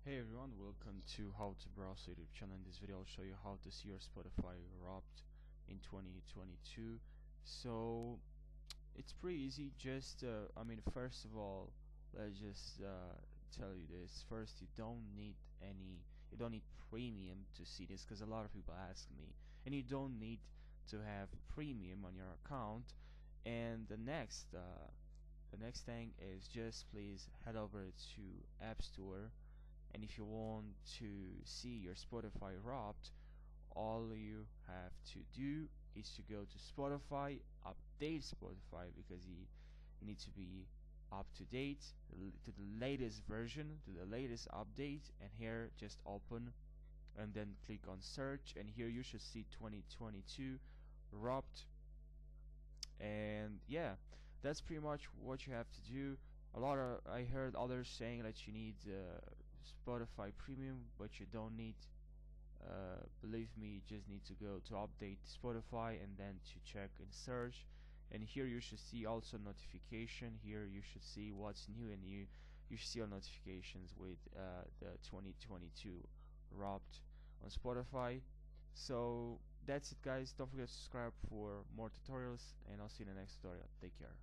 Hey everyone, welcome to How to Browse YouTube channel. In this video I'll show you how to see your Spotify Wrapped in 2022. So it's pretty easy. Just first of all, let's just tell you this. First, you don't need premium to see this, because a lot of people ask me, and you don't need to have premium on your account. And the next thing is, just please head over to App Store, and if you want to see your Spotify Wrapped, all you have to do is to go to Spotify, update Spotify, because you need to be up to date to the latest version, to the latest update. And here just open and then click on search, and here you should see 2022 Wrapped. And yeah, that's pretty much what you have to do. I heard others saying that you need Spotify Premium, but you don't need. Believe me, you just need to go to update Spotify and then to check and search. And here you should see also notification. Here you should see what's new, and you should see all notifications with the 2022 Wrapped on Spotify. So that's it, guys. Don't forget to subscribe for more tutorials, and I'll see you in the next tutorial. Take care.